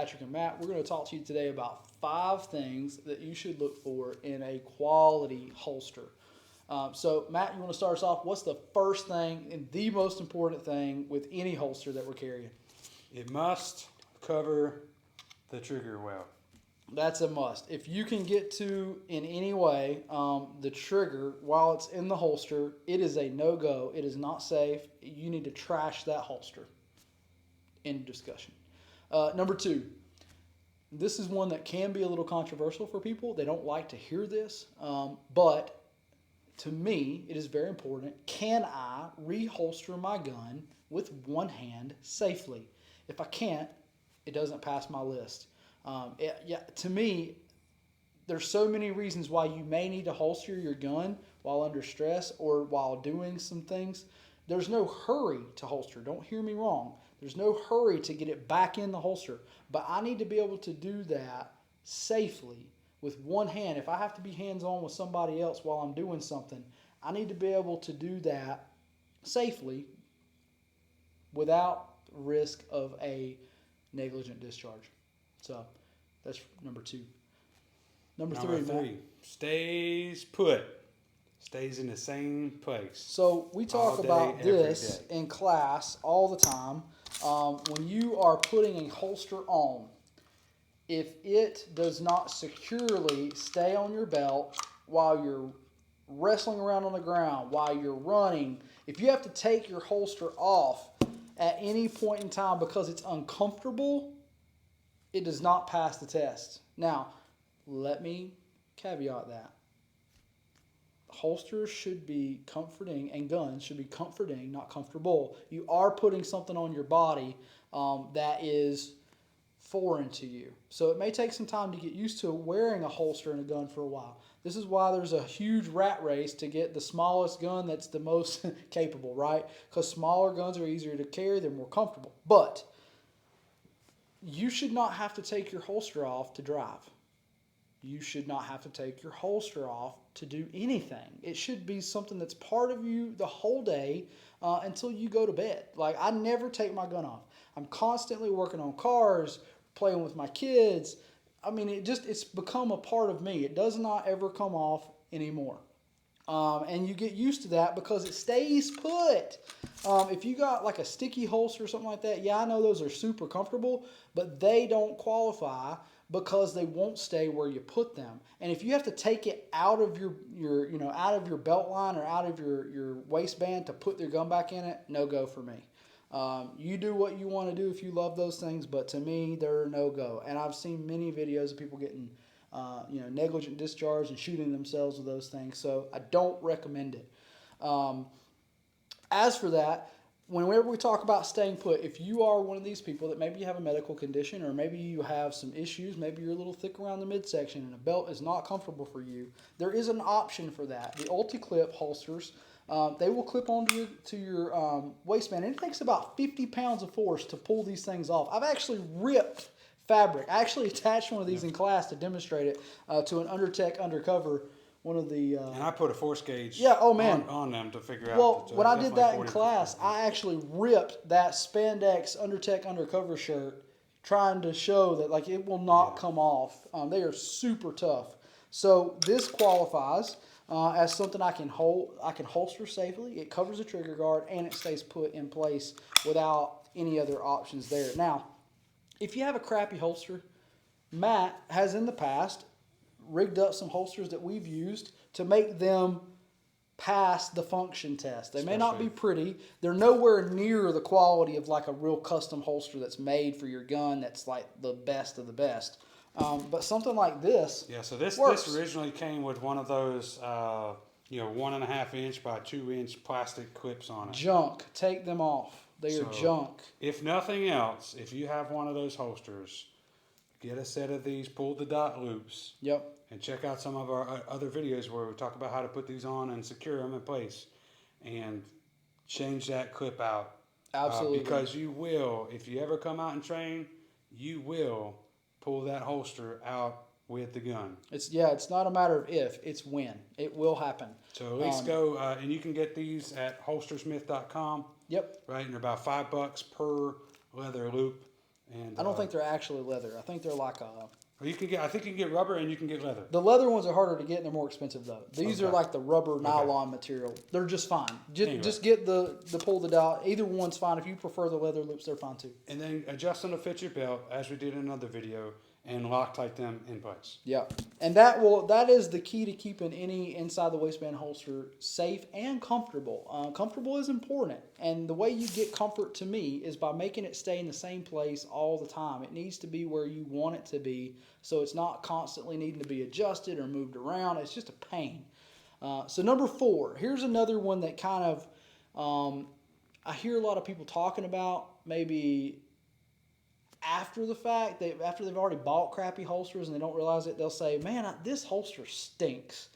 Patrick and Matt. We're going to talk to you today about 5 things that you should look for in a quality holster. So, Matt, you want to start us off? What's the first thing and the most important thing with any holster that we're carrying? It must cover the trigger well. That's a must. If you can get to, in any way, the trigger while it's in the holster, it is a no-go. It is not safe. You need to trash that holster. End discussion. Number 2, this is one that can be a little controversial for people. They don't like to hear this, but to me, it is very important. Can I reholster my gun with one hand safely? If I can't, it doesn't pass my list. To me, there's so many reasons why you may need to holster your gun while under stress or while doing some things. There's no hurry to holster. Don't hear me wrong. There's no hurry to get it back in the holster. But I need to be able to do that safely with one hand. If I have to be hands-on with somebody else while I'm doing something, I need to be able to do that safely without risk of a negligent discharge. So that's number 2. Number 3, Matt. Stays put. Stays in the same place. So we talk about this in class all the time. When you are putting a holster on, if it does not securely stay on your belt while you're wrestling around on the ground, while you're running, if you have to take your holster off at any point in time because it's uncomfortable, it does not pass the test. Now, let me caveat that. Holsters should be comforting and guns should be comforting, not comfortable. You are putting something on your body that is foreign to you. So it may take some time to get used to wearing a holster and a gun for a while. This is why there's a huge rat race to get the smallest gun that's the most capable, right? Because smaller guns are easier to carry, they're more comfortable. But you should not have to take your holster off to drive. You should not have to take your holster off to do anything. It should be something that's part of you the whole day until you go to bed. Like, I never take my gun off. I'm constantly working on cars, playing with my kids. I mean, it's become a part of me. It does not ever come off anymore. And you get used to that because it stays put. If you got like a sticky holster or something like that, yeah, I know those are super comfortable, but they don't qualify because they won't stay where you put them. And if you have to take it out of your out of your belt line or out of your waistband to put your gun back in it, no go for me. You do what you want to do if you love those things, but to me, they're no go. And I've seen many videos of people getting negligent discharge and shooting themselves with those things. So I don't recommend it. As for that, whenever we talk about staying put, if you are one of these people that maybe you have a medical condition or maybe you have some issues, maybe you're a little thick around the midsection and a belt is not comfortable for you, there is an option for that. The Ulti Clip holsters, they will clip onto your waistband, and it takes about 50 pounds of force to pull these things off. I've actually ripped fabric. I actually attached one of these in class to demonstrate it to an Undertech Undercover. One of the and I put a force gauge on them to figure out. Well, when I did that in class, I actually ripped that spandex Undertech Undercover shirt, trying to show that like it will not come off. They are super tough. So this qualifies as something I can holster safely. It covers the trigger guard and it stays put in place without any other options there. Now, if you have a crappy holster, Matt has in the past rigged up some holsters that we've used to make them pass the function test. They may not be pretty. They're nowhere near the quality of like a real custom holster that's made for your gun that's like the best of the best. But something like this so this originally came with one of those 1.5 inch by 2 inch plastic clips on it. Junk. Take them off. They are junk. If nothing else, if you have one of those holsters, get a set of these pull the dot loops. Yep. And check out some of our other videos where we talk about how to put these on and secure them in place. And change that clip out. Absolutely. Because you will, if you ever come out and train, you will pull that holster out with the gun. It's not a matter of if, it's when. It will happen. So at least go, and you can get these at holstersmith.com. Yep. Right, and they're about $5 per leather loop. And I don't think they're actually leather. I think they're like a. you can get. I think you can get rubber and you can get leather. The leather ones are harder to get and they're more expensive though. These are like the rubber nylon material. They're just fine. Just get the pull the dot. Either one's fine. If you prefer the leather loops, they're fine too. And then adjust them to fit your belt, as we did in another video, and Loctite them in place. Yeah, and that is the key to keeping any inside the waistband holster safe and comfortable. Comfortable is important, and the way you get comfort to me is by making it stay in the same place all the time. It needs to be where you want it to be, so it's not constantly needing to be adjusted or moved around. It's just a pain. So number 4, here's another one that kind of I hear a lot of people talking about, maybe after the fact, after they've already bought crappy holsters and they don't realize it, they'll say, man, this holster stinks.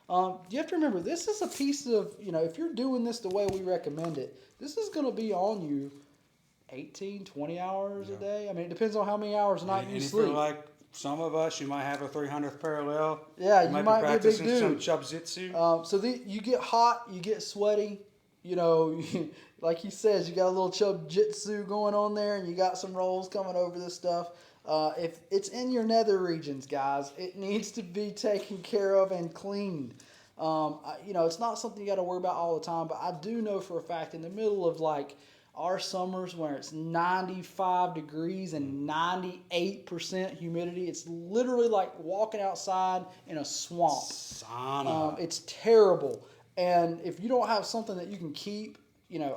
You have to remember, this is a piece of, if you're doing this the way we recommend it, this is going to be on you 18, 20 hours a day. I mean, it depends on how many hours a night you sleep. If you're like some of us, you might have a 300th parallel. Yeah, you might be practicing be a big some dude. chub-jitsu. So you get hot, you get sweaty, like he says, you got a little chub-jitsu going on there, and you got some rolls coming over this stuff. If it's in your nether regions, guys, it needs to be taken care of and cleaned. It's not something you got to worry about all the time, but I do know for a fact in the middle of like our summers where it's 95 degrees and 98% humidity, it's literally like walking outside in a swamp. Sauna. It's terrible. And if you don't have something that you can keep,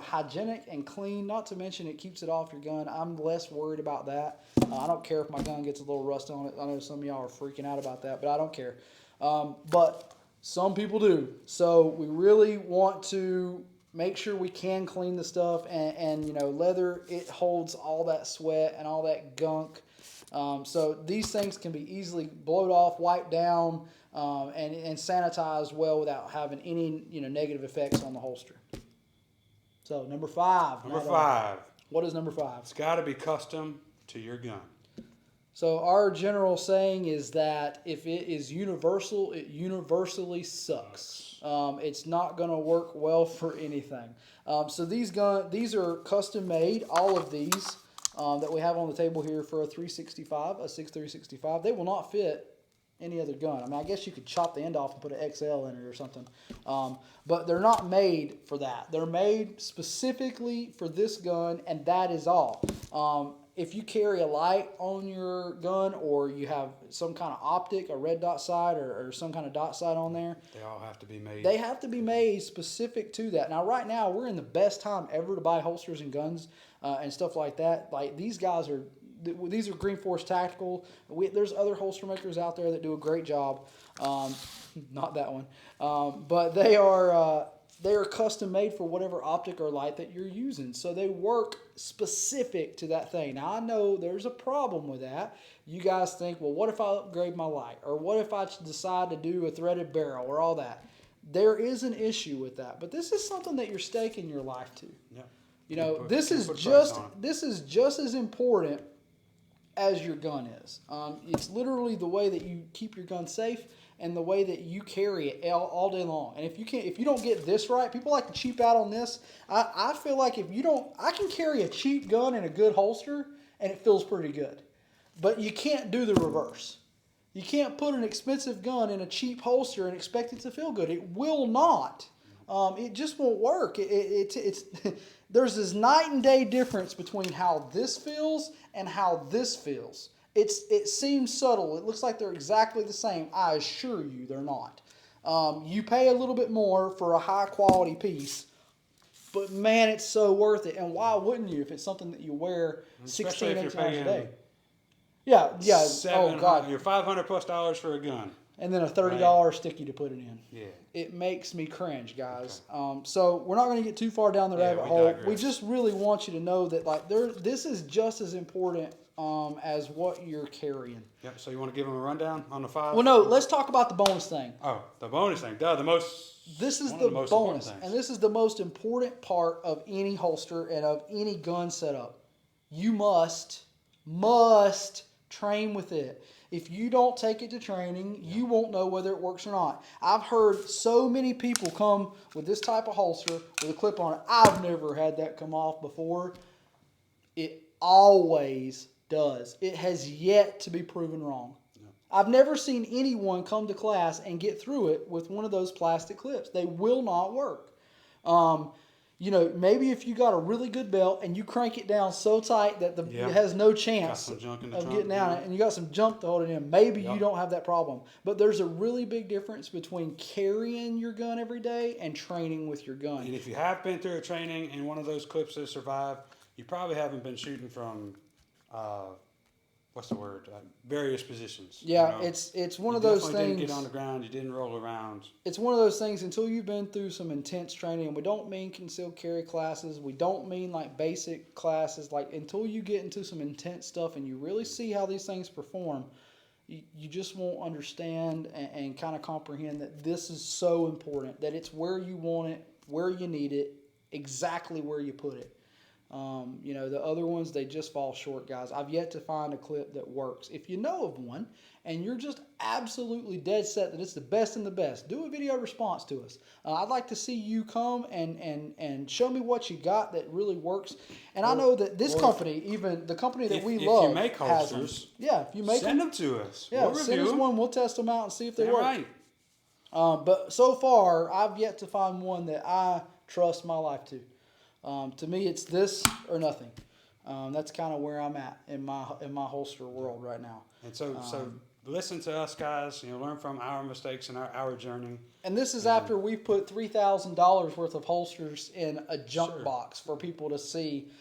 hygienic and clean, not to mention it keeps it off your gun, I'm less worried about that. I don't care if my gun gets a little rust on it. I know some of y'all are freaking out about that, but I don't care. But some people do. So we really want to make sure we can clean the stuff. And leather, it holds all that sweat and all that gunk. So these things can be easily blowed off, wiped down, and sanitized well without having any negative effects on the holster. So number 5. Number 5. What is number 5? It's got to be custom to your gun. So our general saying is that if it is universal, it universally sucks. It's not going to work well for anything. So these are custom made. All of these that we have on the table here for a 365, a 6.365, they will not fit any other gun. I mean, I guess you could chop the end off and put an XL in it or something. But they're not made for that. They're made specifically for this gun, and that is all. If you carry a light on your gun, or you have some kind of optic, a red dot sight or some kind of dot sight on there, they all have to be made. They have to be made specific to that. Now, right now, we're in the best time ever to buy holsters and guns and stuff like that. Like, these are Greenforce Tactical. There's other holster makers out there that do a great job. Not that one. But they are custom made for whatever optic or light that you're using. So they work specific to that thing. Now, I know there's a problem with that. You guys think, well, what if I upgrade my light? Or what if I decide to do a threaded barrel or all that? There is an issue with that. But this is something that you're staking your life to. Yeah. This is just as important as your gun is. It's literally the way that you keep your gun safe and the way that you carry it all day long. And if you don't get this right, people like to cheap out on this. I feel like I can carry a cheap gun in a good holster and it feels pretty good. But you can't do the reverse. You can't put an expensive gun in a cheap holster and expect it to feel good. It will not. It just won't work. It's there's this night and day difference between how this feels and how this feels. It seems subtle. It looks like they're exactly the same. I assure you they're not. You pay a little bit more for a high quality piece, but man, it's so worth it. And why wouldn't you if it's something that you wear 16, 18 hours a day? Yeah. Oh God, you're $500+ for a gun, and then a $30 sticky to put it in. Yeah, it makes me cringe, guys. Okay. So we're not going to get too far down the rabbit hole. Digress. We just really want you to know that this is just as important as what you're carrying. Yep. So you want to give them a rundown on the 5? Well, no. Let's talk about the bonus thing. Oh, the bonus thing. The most. This is the bonus, and this is the most important part of any holster and of any gun setup. You must train with it. If you don't take it to training, you won't know whether it works or not. I've heard so many people come with this type of holster with a clip on it. I've never had that come off before. It always does. It has yet to be proven wrong. I've never seen anyone come to class and get through it with one of those plastic clips. They will not work. Maybe if you got a really good belt and you crank it down so tight that it has no chance of getting down it, and you got some junk to hold it in, maybe you don't have that problem. But there's a really big difference between carrying your gun every day and training with your gun. And if you have been through a training and one of those clips has survived, you probably haven't been shooting from various positions. Yeah, it's one of those things. You didn't get on the ground. You didn't roll around. It's one of those things until you've been through some intense training. And we don't mean concealed carry classes. We don't mean like basic classes. Like until you get into some intense stuff and you really see how these things perform, you just won't understand and kind of comprehend that this is so important. That it's where you want it, where you need it, exactly where you put it. The other ones, they just fall short, guys. I've yet to find a clip that works. If you know of one and you're just absolutely dead set that it's the best in the best, do a video response to us. I'd like to see you come and show me what you got that really works. And I know that this company, even the company that we love, if you make holsters, if you make send them to us. Yeah, we'll send us one. We'll test them out and see if they work. Right. But so far, I've yet to find one that I trust my life to. To me, it's this or nothing. That's kind of where I'm at in my holster world right now. And so listen to us, guys. Learn from our mistakes and our journey. And this is after we've put $3,000 worth of holsters in a junk box for people to see.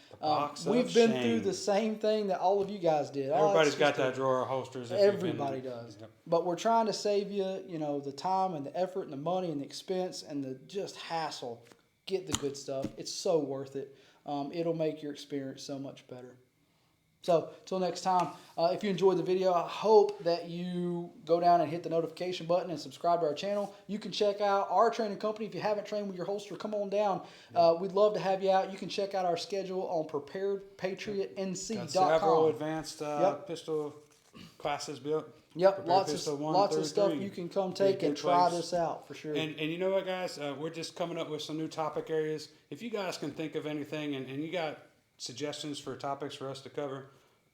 We've been through the same thing that all of you guys did. Everybody's got that drawer of holsters. Everybody does. Yep. But we're trying to save you, the time and the effort and the money and the expense and the just hassle. Get the good stuff. It's so worth it. It'll make your experience so much better. So, till next time, if you enjoyed the video, I hope that you go down and hit the notification button and subscribe to our channel. You can check out our training company. If you haven't trained with your holster, come on down. We'd love to have you out. You can check out our schedule on preparedpatriotnc.com. Several advanced pistol classes built. Yep, lots of stuff you can come take and try this out for sure. And you know what, guys? We're just coming up with some new topic areas. If you guys can think of anything and you got suggestions for topics for us to cover,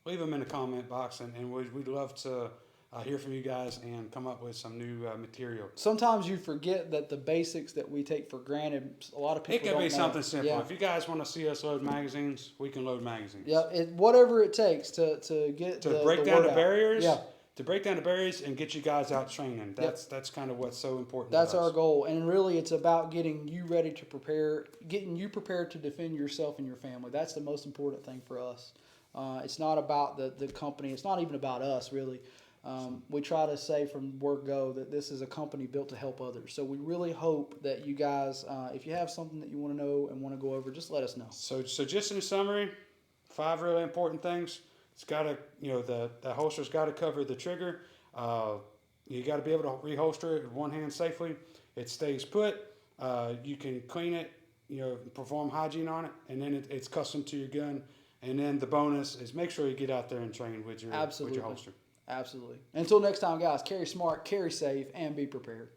leave them in the comment box, and we'd love to hear from you guys and come up with some new material. Sometimes you forget that the basics that we take for granted, a lot of people don't know. It can be something simple. Yeah. If you guys want to see us load magazines, we can load magazines. Yeah, whatever it takes to get to break down the barriers. Yeah. To break down the barriers and get you guys out training. That's kind of what's so important. That's our goal. And really it's about getting you ready to prepare, getting you prepared to defend yourself and your family. That's the most important thing for us. It's not about the company. It's not even about us, really. We try to say from word go that this is a company built to help others. So we really hope that you guys, if you have something that you want to know and want to go over, just let us know. So just in summary, 5 really important things. It's got to, the holster's got to cover the trigger. You got to be able to reholster it with one hand safely. It stays put. You can clean it, perform hygiene on it, and then it's custom to your gun. And then the bonus is make sure you get out there and train with your holster. Absolutely. Until next time, guys, carry smart, carry safe, and be prepared.